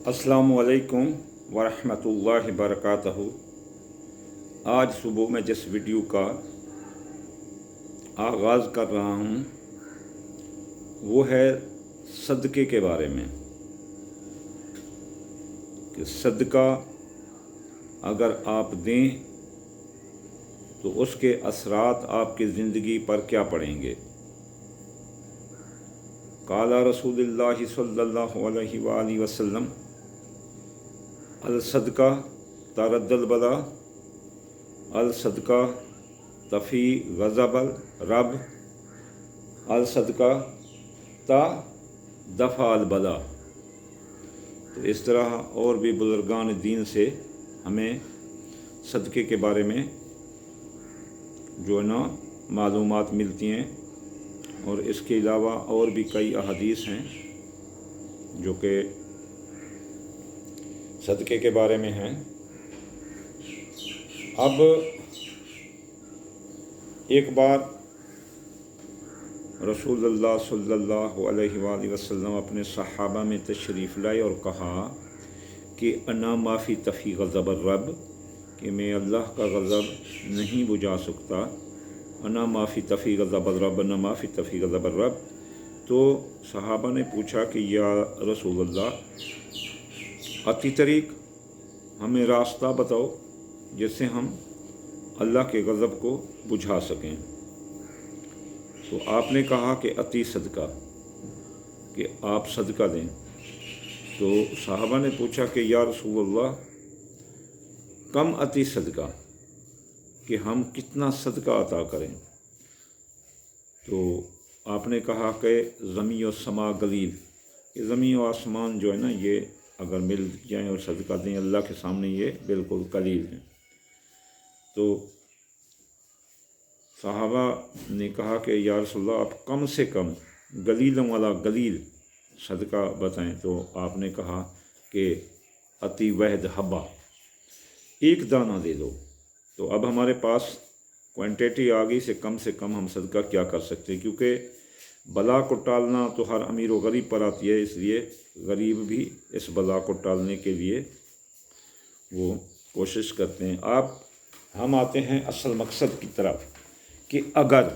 अस्सलामु अलैकुम वरहमतुल्लाहि वबरकातुहू। आज सुबह मैं जिस वीडियो का आगाज़ कर रहा हूँ वो है सदक़े के बारे में कि सदका अगर आप दें तो उसके असरात आपकी ज़िंदगी पर क्या पड़ेंगे। काला रसूलुल्लाह सल्लल्लाहु अलैहि वसल्लम अल सदका तरद्दल बला अल सदका तफ़ी गज़बल रब अल सदका ता दफ़ा अल बला। तो इस तरह और भी बुज़ुर्गान दीन से हमें सदक़े के बारे में जो है ना मालूमात मिलती हैं, और इसके अलावा और भी कई अहादीस हैं जो कि सदक़े के बारे में हैं। अब एक बार रसूलुल्लाह सल्लल्लाहु अलैहि वसल्लम अपने सहाबा में तशरीफ़ लाए और कहा कि अना माफ़ी तफ़ी गज़ब रब, कि मैं अल्लाह का गज़ब नहीं बुझा सकता। अना माफ़ी तफ़ी गज़ब रब, अना माफ़ी तफ़ी गज़ब रब। तो सहाबा ने पूछा कि या रसूलल्लाह, अति तरीक़, हमें रास्ता बताओ जिससे हम अल्लाह के गज़ब को बुझा सकें। तो आपने कहा कि अति सदका, कि आप सदका दें। तो सहाबा ने पूछा कि या रसूलल्लाह, कम अति सदका, कि हम कितना सदका अता करें। तो आपने कहा कि ज़मीन और समा गलील, कि ज़मीन और आसमान जो है ना, ये अगर मिल जाएँ और सदका दें अल्लाह के सामने, ये बिल्कुल कलील हैं। तो सहाबा ने कहा कि या रसूलल्लाह, आप कम से कम गलीलों वाला गलील सदका बताएं। तो आपने कहा कि अति वहद हब्बा, एक दाना दे दो। तो अब हमारे पास क्वांटिटी आ गई, से कम हम सदका क्या कर सकते हैं, क्योंकि बला को टालना तो हर अमीर व गरीब पर आती है, इसलिए गरीब भी इस बला को टालने के लिए वो कोशिश करते हैं। हम आते हैं असल मकसद की तरफ कि अगर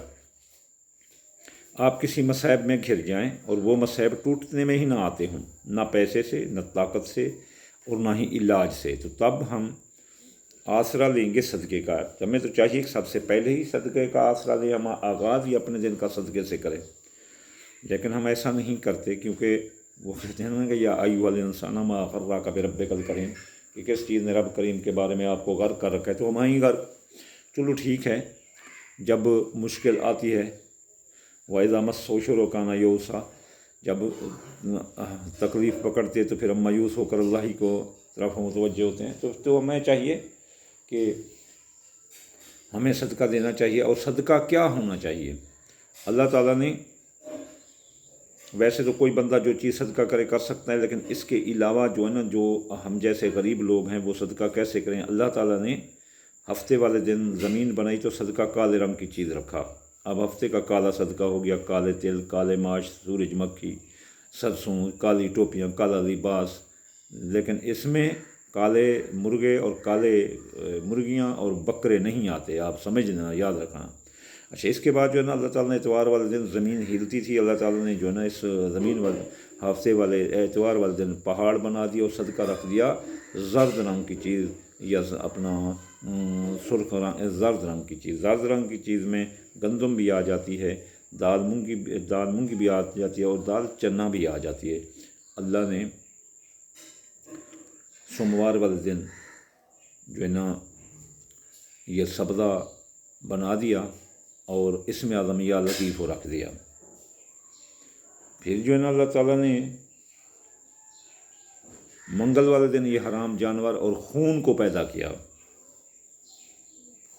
आप किसी मसाइब में घिर जाएं और वो मसाइब टूटने में ही ना आते हों, ना पैसे से, ना ताकत से, और ना ही इलाज से, तो तब हम आसरा लेंगे सदक़े का। तो हमें तो चाहिए कि सबसे पहले ही सदक़े का आसरा लें, हम आगाज़ ही अपने दिन का सदक़े से करें। लेकिन हम ऐसा नहीं करते, क्योंकि वो कहते हैं ना कि या अय्युहल इंसान मा गर्रका बिरब्बिकल करीम, कि किस चीज़ ने रब करीम के बारे में आपको गर्क कर रखा है। तो हम वहीं गर्क, चलो ठीक है, जब मुश्किल आती है, वाइज़ा मस्सहु शुर्रु काना यऊसा, जब तकलीफ़ पकड़ती है तो फिर हम मायूस होकर अल्लाह ही को तरफ मुतवज्जह होते हैं। तो हमें चाहिए कि हमें सदका देना चाहिए। और सदका क्या होना चाहिए, अल्लाह ताला ने, वैसे तो कोई बंदा जो चीज़ सदका करे कर सकता है, लेकिन इसके अलावा जो है ना, जो हम जैसे गरीब लोग हैं वो सदका कैसे करें। अल्लाह ताला ने हफ्ते वाले दिन ज़मीन बनाई तो सदका काले रंग की चीज़ रखा। अब हफ्ते का काला सदका हो गया, काले तिल, काले माश, सूरजमुखी, सरसों, काली टोपियाँ, काला लिबास। लेकिन इसमें काले मुर्गे और काले मुर्गियाँ और बकरे नहीं आते, आप समझना, याद रखना। अच्छा, इसके बाद जो है ना, अल्लाह ताला ने एतवार वाले दिन ज़मीन हिलती थी, अल्लाह ताला ने जो है ना इस ज़मीन वाले हफ्ते वाले एतवार वाले दिन पहाड़ बना दिया और सदका रख दिया ज़र्द रंग की चीज़, या अपना सुर्ख रंग, ज़र्द रंग की चीज़। ज़र्द रंग की चीज़ में गंदम भी आ जाती है, दाल मूंगी भी आ जाती है, और दाल चना भी आ जाती है। अल्लाह ने सोमवार वाले दिन जो है ना ये सब्ज़ा बना दिया और इसमें आज़म या लतीफ़ को रख दिया। फिर जो है ना अल्लाह ताला ने मंगल वाले दिन ये हराम जानवर और खून को पैदा किया,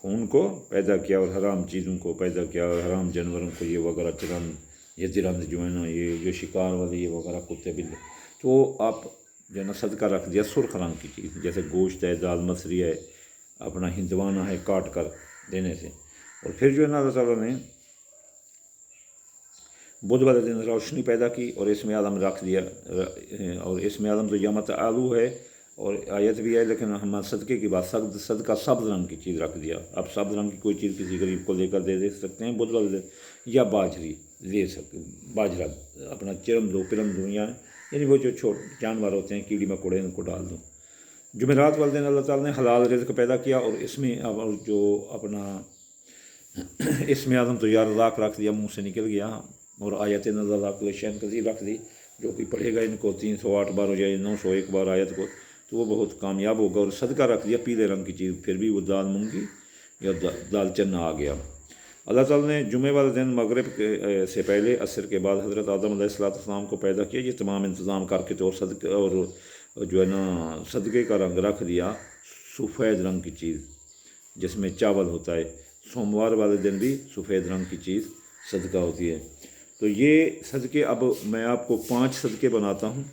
खून को पैदा किया और हराम चीज़ों को पैदा किया, और हराम जानवरों को, ये वगैरह चिरंद, ये जिरंद जो है ना, ये जो शिकार वाले ये वगैरह कुत्ते बिल्ली, तो आप जो है ना सदका रख दिया सुर्ख रंग की चीज़, जैसे गोश्त है, दाल मसरी है, अपना हिंदवाना है, काट कर देने से। और फिर जो है ना अल्लाह ताला ने بدھ والے دن روشنی پیدا کی اور اسم اعظم رکھ دیا، اور اسم اعظم تو یمت آلو ہے اور آیت بھی ہے، لیکن ہم صدقے کی بات، صدقہ سبز رنگ کی چیز رکھ دیا۔ اب سبز رنگ کی کوئی چیز کسی غریب کو لے کر دے سکتے ہیں بدھ والے دن، یا باجری لے سکتے، باجرہ اپنا چرم دو پرم دو، یعنی وہ جو جانور ہوتے ہیں کیڑی مکوڑے ان کو ڈال دو۔ جمعرات والے دن اللہ تعالیٰ نے حلال رزق پیدا کیا اور اس میں جو اپنا اسم اعظم تو یا رزاق رکھ دیا، منہ سے نکل گیا، اور آیت نزل کل شیء قدیر رکھ دی، جو کہ پڑھے گا ان کو 308 بار ہو جائے 901 بار آیت کو تو وہ بہت کامیاب ہوگا۔ اور صدقہ رکھ دیا پیلے رنگ کی چیز، پھر بھی وہ دال مونگی یا دال چنا آ گیا۔ اللہ تعالیٰ نے جمعے والے دن مغرب سے پہلے عصر کے بعد حضرت آدم علیہ السلام کو پیدا کیا، یہ تمام انتظام کر کے تو صدقے اور جو ہے نا صدقے کا رنگ رکھ دیا سفید رنگ کی چیز جس میں چاول ہوتا ہے۔ سوموار والے دن بھی سفید رنگ کی چیز صدقہ ہوتی ہے۔ تو یہ صدقے، اب میں آپ کو 5 صدقے بناتا ہوں۔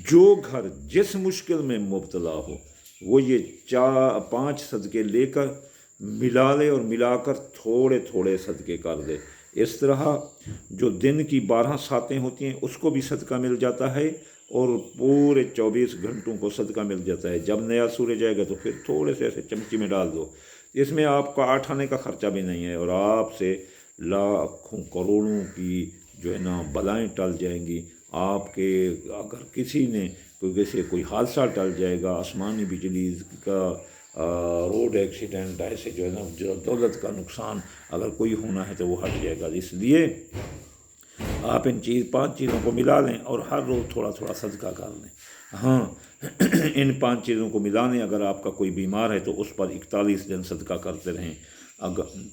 جو گھر جس مشکل میں مبتلا ہو وہ یہ 5 صدقے لے کر ملا لے، اور ملا کر تھوڑے تھوڑے صدقے کر دے۔ اس طرح جو دن کی 12 ساعتیں ہوتی ہیں اس کو بھی صدقہ مل جاتا ہے، اور پورے 24 گھنٹوں کو صدقہ مل جاتا ہے۔ جب نیا سورج آئے گا تو پھر تھوڑے سے ایسے چمچی میں ڈال دو، اس میں آپ کا 8 آنے کا خرچہ بھی نہیں ہے، اور آپ سے لاکھوں کروڑوں کی جو ہے نا بلائیں ٹل جائیں گی۔ آپ کے اگر کسی نے کوئی حادثہ ٹل جائے گا، آسمانی بجلی کا، روڈ ایکسیڈنٹ، ایسے جو ہے نا جو دولت کا نقصان اگر کوئی ہونا ہے تو وہ ہٹ جائے گا۔ اس لیے آپ ان 5 چیزوں کو ملا لیں اور ہر روز تھوڑا تھوڑا صدقہ کر لیں۔ ہاں ان 5 چیزوں کو ملا لیں، اگر آپ کا کوئی بیمار ہے تو اس پر 41 دن صدقہ کرتے رہیں،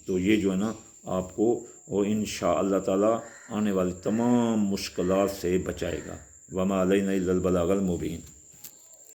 تو یہ جو ہے نا آپ کو وہ انشاء اللہ تعالیٰ آنے والی تمام مشکلات سے بچائے گا۔ وما علینا الا البلاغ المبین۔